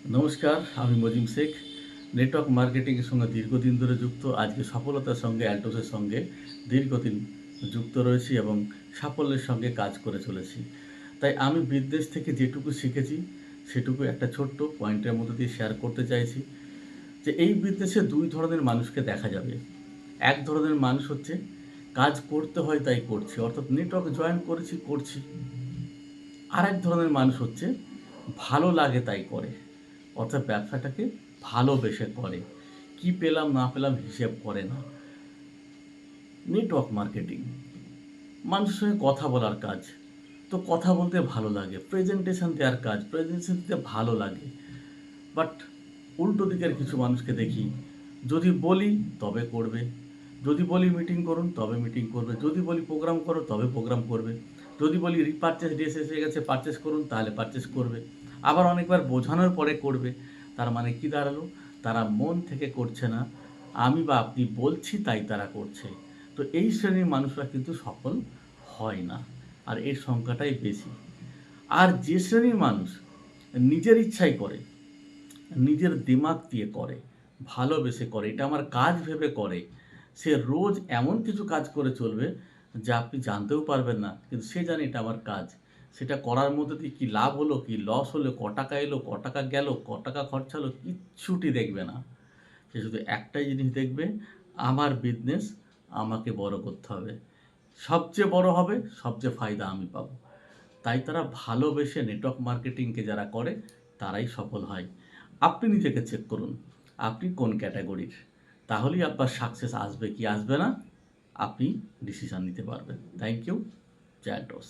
নমস্কার, আমি মজিম শেখ। নেটওয়ার্ক মার্কেটিংয়ের সঙ্গে দীর্ঘদিন ধরে যুক্ত। আজকে সফলতার সঙ্গে অ্যালটোসের সঙ্গে দীর্ঘদিন যুক্ত রয়েছি এবং সাফল্যের সঙ্গে কাজ করে চলেছি। তাই আমি বিদেশ থেকে যেটুকু শিখেছি সেটুকু একটা ছোট্ট পয়েন্টের মধ্যে দিয়ে শেয়ার করতে চাইছি যে এই বিদেশে দুই ধরনের মানুষকে দেখা যাবে। এক ধরনের মানুষ হচ্ছে কাজ করতে হয় তাই করছি, অর্থাৎ নেটওয়ার্ক জয়েন করেছি করছি। আরেক ধরনের মানুষ হচ্ছে ভালো লাগে তাই করে, অর্থাৎ ব্যবসাটাকে ভালোবেসে করে, কি পেলাম না পেলাম হিসেব করে না। নেটওয়ার্ক মার্কেটিং মানুষের সঙ্গে কথা বলার কাজ, তো কথা বলতে ভালো লাগে, প্রেজেন্টেশন দেওয়ার কাজ, প্রেজেন্টেশন দিতে ভালো লাগে। বাট উল্টো দিকের কিছু মানুষকে দেখি, যদি বলি তবে করবে, যদি বলি মিটিং করুন তবে মিটিং করবে, যদি বলি প্রোগ্রাম করো তবে প্রোগ্রাম করবে, যদি বলি রিপারচেস ডেস এসে গেছে পারচেস করুন তাহলে পারচেস করবে, আবার অনেকবার বোঝানোর পরে করবে। তার মানে কি দাঁড়ালো? তারা মন থেকে করছে না, আমি বা আপনি বলছি তাই তারা করছে। তো এই শ্রেণীর মানুষরা কিন্তু সফল হয় না, আর এর সংখ্যাটাই বেশি। আর যে শ্রেণীর মানুষ নিজের ইচ্ছাই করে, নিজের দিমাগ দিয়ে করে, ভালোবেসে করে, এটা আমার কাজ ভেবে করে, সে রোজ এমন কিছু কাজ করে চলবে যা আপনি জানতেও পারবেন না, কিন্তু সে জানে এটা আমার কাজ। সেটা করার মধ্যে দিয়ে কী লাভ হলো, কী লস হলো, ক টাকা এলো, ক টাকা গেল, ক টাকা খরচা হলো, কিচ্ছুটি দেখবে না। সে শুধু একটাই জিনিস দেখবে, আমার বিজনেস আমাকে বড় করতে হবে, সবচেয়ে বড় হবে, সবচেয়ে ফায়দা আমি পাবো। তাই তারা ভালোবেসে নেটওয়ার্ক মার্কেটিংকে যারা করে তারাই সফল হয়। আপনি নিজেকে চেক করুন, আপনি কোন ক্যাটাগরির, তাহলেই আপনার সাকসেস আসবে কি আসবে না আপনি ডিসিশান নিতে পারবেন। Thank you. জয় টস।